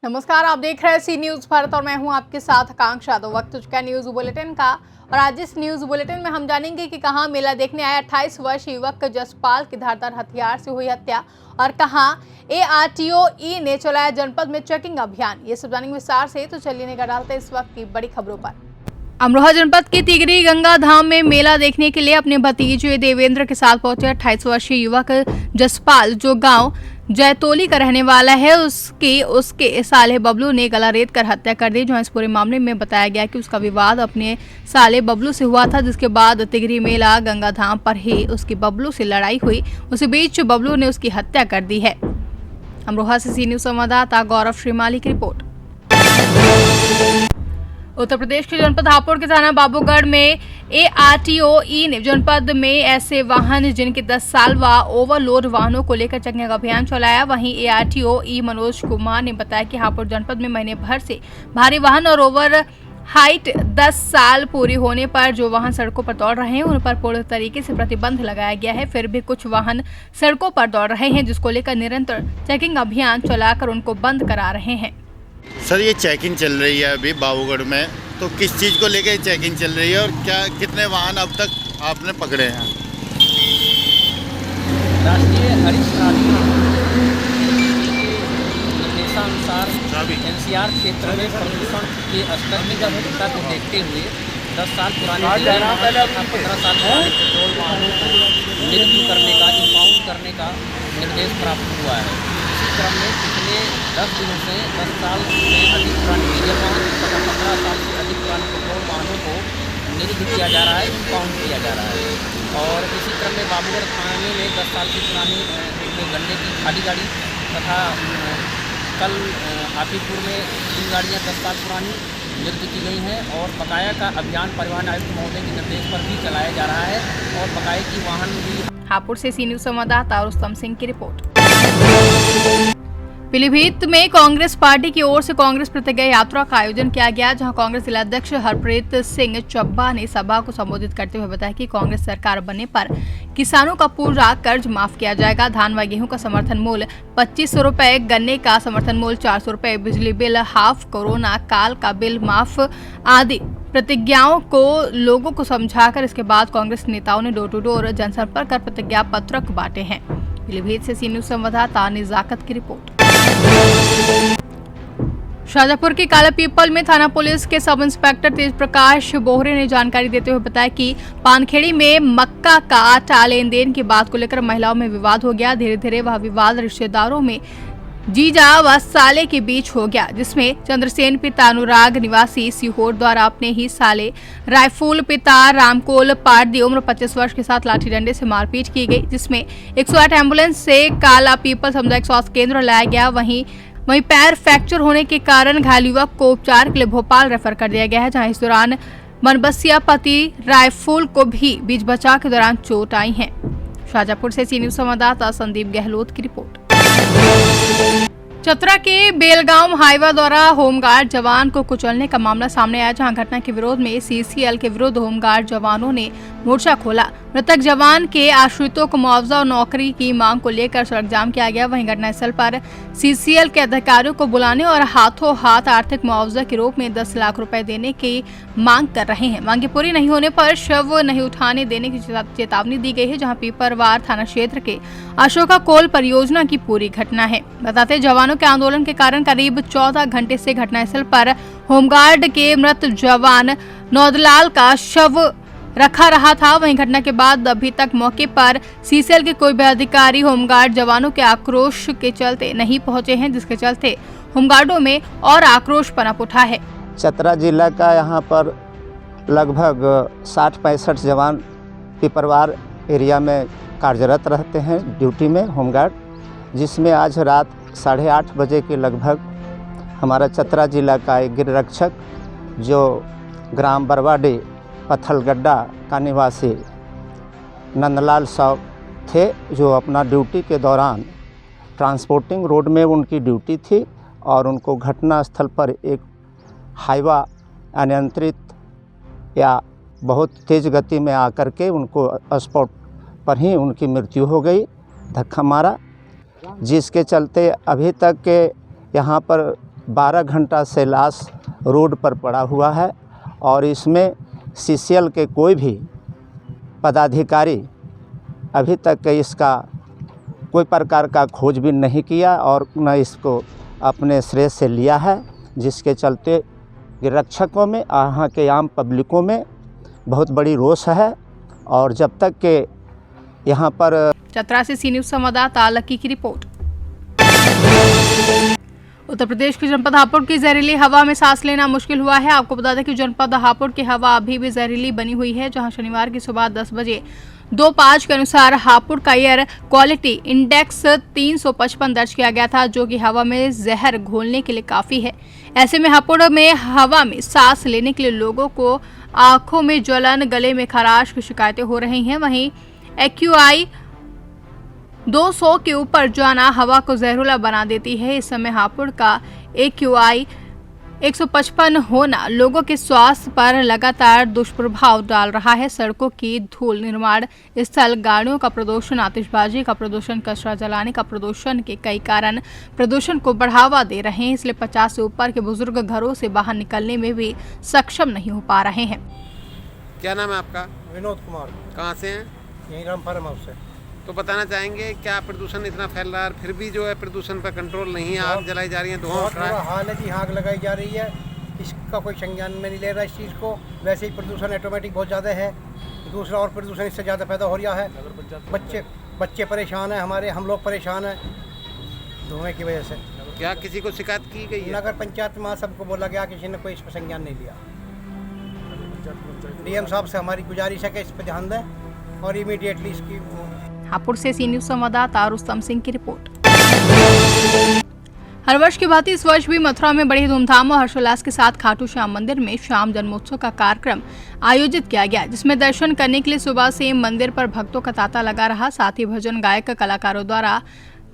नमस्कार, आप देख रहे हैं सी न्यूज भारत और मैं हूं आपके साथ आकांक्षा। तो वक्त हो चुका है न्यूज बुलेटिन का और आज इस न्यूज बुलेटिन में हम जानेंगे कि कहां मेला देखने आए 28 वर्षीय युवक जसपाल की धारदार हथियार से हुई हत्या और कहां ARTO-E ने चलाया जनपद में चेकिंग अभियान। ये सब जानेंगे विस्तार से, तो चलिए निगाह डालते हैं इस वक्त की बड़ी खबरों पर। अमरोहा जनपद के तिगरी गंगा धाम में मेला देखने के लिए अपने भतीजे देवेंद्र के साथ पहुंचे 28 वर्षीय युवक जसपाल, जो गांव जैतोली का रहने वाला है, उसके साले बबलू ने गला रेत कर हत्या कर दी। जहां इस पूरे मामले में बताया गया कि उसका विवाद अपने साले बबलू से हुआ था, जिसके बाद तिगरी मेला गंगा धाम पर ही उसकी बबलू से लड़ाई हुई। उसी बीच बबलू ने उसकी हत्या कर दी है। अमरोहा से सी न्यूज संवाददाता गौरव श्रीमाली की रिपोर्ट। उत्तर प्रदेश के जनपद हापुड़ के थाना बाबूगढ़ में ARTO-E ने जनपद में ऐसे वाहन जिनके 10 साल व ओवरलोड वाहनों को लेकर चेकिंग अभियान चलाया। वहीं ARTO-E मनोज कुमार ने बताया कि हापुड़ जनपद में महीने भर से भारी वाहन और ओवर हाइट 10 साल पूरी होने पर जो वाहन सड़कों पर दौड़ रहे हैं उन पर पूर्ण तरीके से प्रतिबंध लगाया गया है। फिर भी कुछ वाहन सड़कों पर दौड़ रहे हैं, जिसको लेकर निरंतर चेकिंग अभियान चलाकर उनको बंद करा रहे हैं। सर, ये चेकिंग चल रही है अभी बाबूगढ़ में, तो किस चीज़ को लेकर चेकिंग चल रही है और क्या कितने वाहन अब तक आपने पकड़े हैं? राष्ट्रीय हरित प्राधिकरण के निर्देशानुसार NCR क्षेत्र में प्रदूषण के स्तर में गंभीरता को देखते हुए 10 साल पुराने 15 साल पुराने पेट्रोल वाहनों को निरस्त करने का, इंपाउंड करने का निर्देश प्राप्त हुआ है। इसी क्रम में पिछले 10 दिनों से 10 साल से अधिक पुराने डीजल वाहन तथा 15 साल से अधिक पुराने पेट्रोल वाहनों को निरस्त किया जा रहा है, इंपाउंड किया जा रहा है। और इसी क्रम में बाबूगढ़ थाने में 10 साल की पुरानी गन्ने की खाली गाड़ी तथा कल हाथीपुर में 3 गाड़ियाँ 10 साल पुरानी निरस्त की गई हैं और बकाया का अभियान परिवहन आयुक्त महोदय के निर्देश पर भी चलाया जा रहा है और बकाये की वाहन भी। हापुड़ से सी न्यूज संवाददाता रुस्तम सिंह की रिपोर्ट। पीलीभीत में कांग्रेस पार्टी की ओर से कांग्रेस प्रतिज्ञा यात्रा का आयोजन किया गया, जहां कांग्रेस जिलाध्यक्ष हरप्रीत सिंह चब्बा ने सभा को संबोधित करते हुए बताया कि कांग्रेस सरकार बनने पर किसानों का पूरा कर्ज माफ किया जाएगा। धान व गेहूं का समर्थन मूल्य 2500 रुपए, गन्ने का समर्थन मूल्य 400 रुपए, बिजली बिल हाफ, कोरोना काल का बिल माफ आदि प्रतिज्ञाओं को लोगों को समझाकर इसके बाद कांग्रेस नेताओं ने डोर टू डोर जनसंपर्क कर प्रतिज्ञा पत्रक बांटे हैं। पीलीभीत से सी न्यूज संवाददाता निजाकत की रिपोर्ट। शाजापुर के काला पीपल में थाना पुलिस के सब इंस्पेक्टर तेज प्रकाश बोहरे ने जानकारी देते हुए बताया कि पानखेड़ी में मक्का का आटा लेन देन की बात को लेकर महिलाओं में विवाद हो गया। धीरे धीरे वह विवाद रिश्तेदारों में जीजा व साले के बीच हो गया, जिसमें चंद्रसेन पिता अनुराग निवासी सीहोर द्वारा अपने ही साले रायफुल पिता रामकोल पारदी उम्र 25 वर्ष के साथ लाठी डंडे से मारपीट की गई, जिसमें 108 एम्बुलेंस से काला पीपल सामुदायिक स्वास्थ्य केंद्र लाया गया। वहीं पैर फ्रैक्चर होने के कारण घायल युवक को उपचार के लिए भोपाल रेफर कर दिया गया है, जहां इस दौरान मनबसिया पति रायफुल को भी बीच बचाव के दौरान चोट आई है। शाजापुर से सी न्यूज संवाददाता संदीप गहलोत की रिपोर्ट। चतरा के बेलगांव हाईवा द्वारा होमगार्ड जवान को कुचलने का मामला सामने आया, जहां घटना के विरोध में CCL के विरुद्ध होमगार्ड जवानों ने मोर्चा खोला। मृतक जवान के आश्रितों को मुआवजा और नौकरी की मांग को लेकर सड़क जाम किया गया। वहीं घटनास्थल पर CCL के अधिकारियों को बुलाने और हाथों हाथ आर्थिक मुआवजा के रूप में 10 लाख रुपए देने की मांग कर रहे हैं। मांगे पूरी नहीं होने पर शव नहीं उठाने देने की चेतावनी दी गई है, जहाँ पीपरवार थाना क्षेत्र के अशोका कोल परियोजना की पूरी घटना है। बताते जवानों के आंदोलन के कारण करीब 14 घंटे से घटनास्थल पर होमगार्ड के मृत जवान नौदलाल का शव रखा रहा था। वहीं घटना के बाद अभी तक मौके पर CCL के कोई भी अधिकारी होमगार्ड जवानों के आक्रोश के चलते नहीं पहुंचे हैं, जिसके चलते होमगार्डों में और आक्रोश पनप उठा है। चतरा जिला का यहाँ पर लगभग 60-65 जवान पीपरवार एरिया में कार्यरत रहते हैं ड्यूटी में होमगार्ड, जिसमें आज रात 8:30 बजे के लगभग हमारा चतरा जिला का एक गिररक्षक जो ग्राम बरवाडी पत्थलगड्ढा का निवासी नंदलाल साहब थे, जो अपना ड्यूटी के दौरान ट्रांसपोर्टिंग रोड में उनकी ड्यूटी थी और उनको घटना स्थल पर एक हाईवा अनियंत्रित या बहुत तेज़ गति में आकर के उनको स्पॉट पर ही उनकी मृत्यु हो गई, धक्का मारा, जिसके चलते अभी तक के यहाँ पर 12 घंटा से लाश रोड पर पड़ा हुआ है और इसमें CCL के कोई भी पदाधिकारी अभी तक इसका कोई प्रकार का खोजबीन नहीं किया और न इसको अपने श्रेय से लिया है, जिसके चलते रक्षकों में, यहाँ के आम पब्लिकों में बहुत बड़ी रोष है। और जब तक के यहाँ पर चतरा से सी न्यूज संवाददाता लकी की रिपोर्ट। उत्तर प्रदेश के जनपद हापुड़ की जहरीली हवा में सांस लेना मुश्किल हुआ है। आपको बता दें कि जनपद हापुड़ की हवा अभी भी जहरीली बनी हुई है, जहां शनिवार की सुबह 10 बजे 2:05 के अनुसार हापुड़ का एयर क्वालिटी इंडेक्स 355 दर्ज किया गया था, जो कि हवा में जहर घोलने के लिए काफी है। ऐसे में हापुड़ में हवा में सांस लेने के लिए लोगों को आंखों में ज्वलन, गले में खराश की शिकायतें हो रही हैं। वहीं AQI 200 के ऊपर जाना हवा को जहरीला बना देती है। इस समय हापुड़ का AQI 155 होना लोगों के स्वास्थ्य पर लगातार दुष्प्रभाव डाल रहा है। सड़कों की धूल, निर्माण स्थल, गाड़ियों का प्रदूषण, आतिशबाजी का प्रदूषण, कचरा जलाने का प्रदूषण के कई कारण प्रदूषण को बढ़ावा दे रहे हैं। इसलिए 50 से ऊपर के बुजुर्ग घरों से बाहर निकलने में भी सक्षम नहीं हो पा रहे हैं। क्या नाम है आपका? विनोद कुमार। कहाँ से हैं? यहीं राम फार्म हाउस से। तो बताना चाहेंगे क्या प्रदूषण इतना फैल रहा है, फिर भी जो है प्रदूषण पर कंट्रोल नहीं है, आग जलाई जा रही है, धुआं उठ रहा है। हाल है जी, आग लगाई जा रही है, इसका कोई संज्ञान में नहीं ले रहा इस चीज़ को। वैसे ही प्रदूषण ऑटोमेटिक बहुत ज़्यादा है, दूसरा और प्रदूषण इससे ज़्यादा पैदा हो रहा है। बच्चे परेशान हैं हमारे, हम लोग परेशान हैं धुएँ की वजह से। क्या किसी को शिकायत की गई है? नगर पंचायत में सबको बोला गया, किसी ने कोई इस पर संज्ञान नहीं लिया। DM साहब से हमारी गुजारिश है कि इस पर ध्यान दें और इमीडिएटली इसकी। हापुड़ से सी न्यूज संवाददाता रुस्तम सिंह की रिपोर्ट। हर वर्ष की भांति इस वर्ष भी मथुरा में बड़ी धूमधाम और हर्षोल्लास के साथ खाटू श्याम मंदिर में श्याम जन्मोत्सव का कार्यक्रम आयोजित किया गया, जिसमें दर्शन करने के लिए सुबह से मंदिर पर भक्तों का तांता लगा रहा। साथ ही भजन गायक कलाकारों द्वारा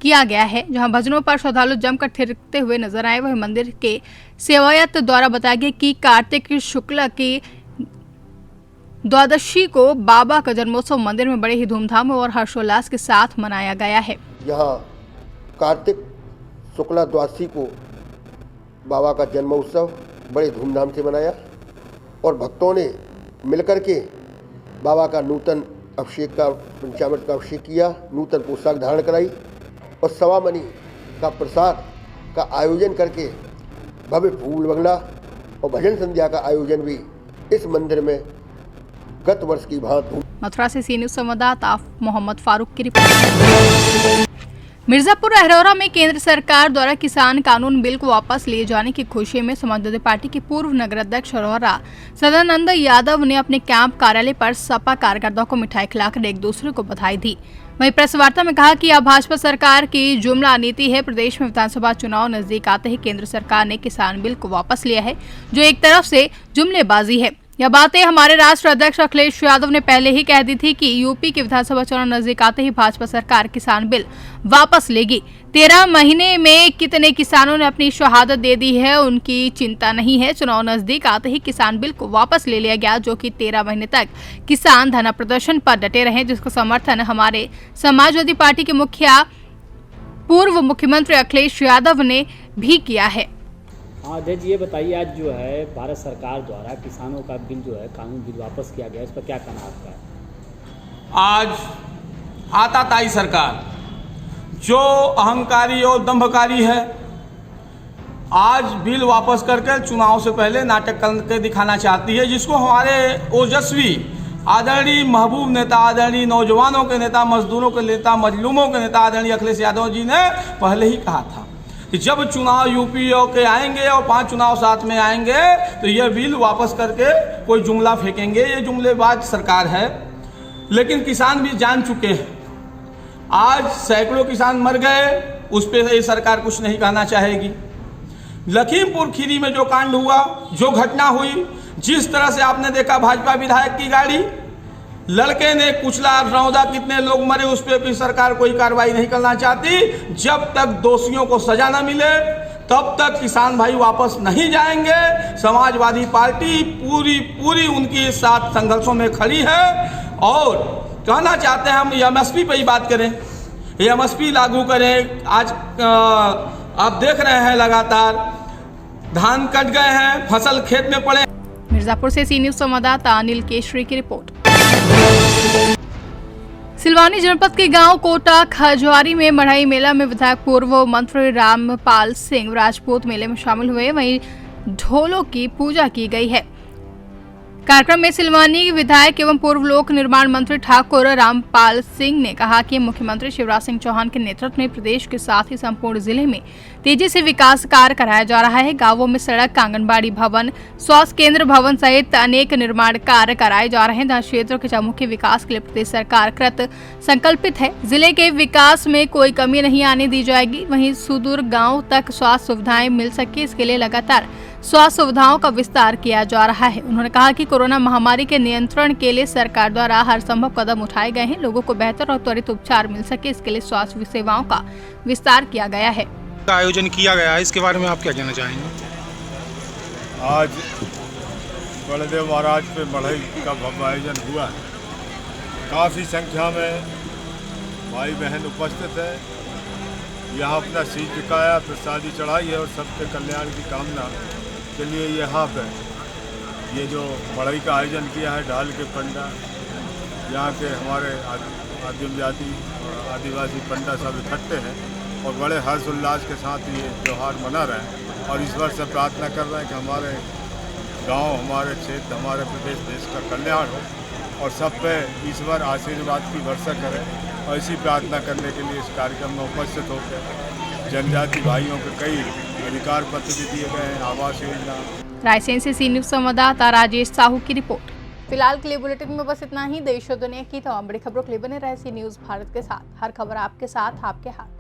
किया गया है, जहां भजनों पर श्रद्धालु जमकर थिरकते हुए नजर आए। वहीं मंदिर के सेवायत द्वारा बताया गया कि कार्तिक शुक्ल की द्वादशी को बाबा का जन्मोत्सव मंदिर में बड़े ही धूमधाम और हर्षोल्लास के साथ मनाया गया है। यहाँ कार्तिक शुक्ला द्वादशी को बाबा का जन्मोत्सव बड़े धूमधाम से मनाया और भक्तों ने मिलकर के बाबा का नूतन अभिषेक का, पंचामृत का अभिषेक किया, नूतन पोशाक धारण कराई और सवा मनी का प्रसाद का आयोजन करके भव्य फूल बंगला और भजन संध्या का आयोजन भी इस मंदिर में गत वर्ष की भांति। मथुरा से सी न्यूज संवाददाता मोहम्मद फारूक की रिपोर्ट। मिर्जापुर अहरौरा में केंद्र सरकार द्वारा किसान कानून बिल को वापस लिए जाने की खुशी में समाजवादी पार्टी के पूर्व नगर अध्यक्ष अहरौरा सदानंद यादव ने अपने कैंप कार्यालय पर सपा कार्यकर्ताओं को मिठाई खिलाकर एक दूसरे को बधाई दी। वहीं प्रेस वार्ता में कहा कि अब भाजपा सरकार की जुमला नीति है। प्रदेश में विधानसभा चुनाव नजदीक आते ही केंद्र सरकार ने किसान बिल को वापस लिया है, जो एक तरफ से जुमलेबाजी है। यह बातें हमारे राष्ट्रीय अध्यक्ष अखिलेश यादव ने पहले ही कह दी थी कि यूपी के विधानसभा चुनाव नजदीक आते ही भाजपा सरकार किसान बिल वापस लेगी। 13 महीने में कितने किसानों ने अपनी शहादत दे दी है, उनकी चिंता नहीं है। चुनाव नजदीक आते ही किसान बिल को वापस ले लिया गया, जो कि 13 महीने तक किसान धरना प्रदर्शन पर डटे रहे, जिसका समर्थन हमारे समाजवादी पार्टी के मुखिया पूर्व मुख्यमंत्री अखिलेश यादव ने भी किया है। हाँ अध्यक्ष, ये बताइए, आज जो है भारत सरकार द्वारा किसानों का बिल जो है कानून बिल वापस किया गया, इस पर क्या कहना आपका है? आज आताताई सरकार जो अहंकारी और दंभकारी है, आज बिल वापस करके चुनाव से पहले नाटक करके दिखाना चाहती है, जिसको हमारे ओजस्वी आदरणीय महबूब नेता, आदरणीय नौजवानों के नेता, मजदूरों के नेता, मजलूमों के नेता आदरणीय अखिलेश यादव जी ने पहले ही कहा था कि जब चुनाव यूपी के आएंगे और 5 चुनाव साथ में आएंगे तो ये बिल वापस करके कोई जुमला फेंकेंगे। ये जुमलेबाज सरकार है, लेकिन किसान भी जान चुके हैं। आज सैकड़ों किसान मर गए, उस पर ये सरकार कुछ नहीं कहना चाहेगी। लखीमपुर खीरी में जो कांड हुआ, जो घटना हुई, जिस तरह से आपने देखा भाजपा विधायक की गाड़ी लड़के ने कुचला, रौदा कितने लोग मरे, उस पर भी सरकार कोई कार्रवाई नहीं करना चाहती। जब तक दोषियों को सजा न मिले तब तक किसान भाई वापस नहीं जाएंगे। समाजवादी पार्टी पूरी उनके साथ संघर्षों में खड़ी है और कहना चाहते हैं हम MSP पर ही बात करें, MSP लागू करें। आज आप देख रहे हैं लगातार धान कट गए हैं, फसल खेत में पड़े। मिर्जापुर से सी न्यूज संवाददाता अनिल केशरी की रिपोर्ट। सिलवानी जनपद के गांव कोटा खजवारी में मढ़ई मेला में विधायक पूर्व मंत्री रामपाल सिंह राजपूत मेले में शामिल हुए। वहीं ढोलों की पूजा की गई है। कार्यक्रम में सिलवानी विधायक एवं पूर्व लोक निर्माण मंत्री ठाकुर रामपाल सिंह ने कहा कि मुख्यमंत्री शिवराज सिंह चौहान के नेतृत्व में प्रदेश के साथ ही संपूर्ण जिले में तेजी से विकास कार्य कराया जा रहा है। गांवों में सड़क, आंगनबाड़ी भवन, स्वास्थ्य केंद्र भवन सहित अनेक निर्माण कार्य कराए जा रहे हैं, जहां क्षेत्र के चहुमुखी विकास के लिए प्रदेश सरकार कृत संकल्पित है। जिले के विकास में कोई कमी नहीं आने दी जाएगी। वहीं सुदूर गाँव तक स्वास्थ्य सुविधाएं मिल सके, इसके लिए लगातार स्वास्थ्य सुविधाओं का विस्तार किया जा रहा है। उन्होंने कहा कि कोरोना महामारी के नियंत्रण के लिए सरकार द्वारा हर संभव कदम उठाए गए हैं। लोगों को बेहतर और त्वरित उपचार मिल सके, इसके लिए स्वास्थ्य सेवाओं का विस्तार किया गया है। आयोजन किया गया है, इसके बारे में आप क्या कहना चाहेंगे? आज बलदेव महाराज पे मढ़ई का भव्य आयोजन हुआ है। काफ़ी संख्या में भाई बहन उपस्थित है। यहाँ अपना शीश झुकाया, प्रसादी चढ़ाई है और सबके कल्याण की कामना के लिए यहाँ पे ये जो मढ़ई का आयोजन किया है, ढाल के पंडा, यहाँ के हमारे आदिम जाति और आदिवासी पंडा सब इकट्ठे हैं और बड़े हर्ष उल्लास के साथ ये त्यौहार मना रहे हैं। और ईश्वर से प्रार्थना कर रहे हैं कि हमारे गांव, हमारे क्षेत्र, हमारे प्रदेश, देश का कल्याण हो और सब पे ईश्वर आशीर्वाद की वर्षा करे। और इसी प्रार्थना करने के लिए इस कार्यक्रम में उपस्थित होकर जनजाति भाइयों के कई अधिकार पत्र भी दिए गए हैं, आवास योजना। रायसेन से सी न्यूज संवाददाता राजेश साहू की रिपोर्ट। फिलहाल के लिए बुलेटिन में बस इतना ही। देश और दुनिया की तमाम बड़ी खबरों के लिए बने रहे सी न्यूज भारत के साथ। हर खबर आपके साथ, आपके हाथ।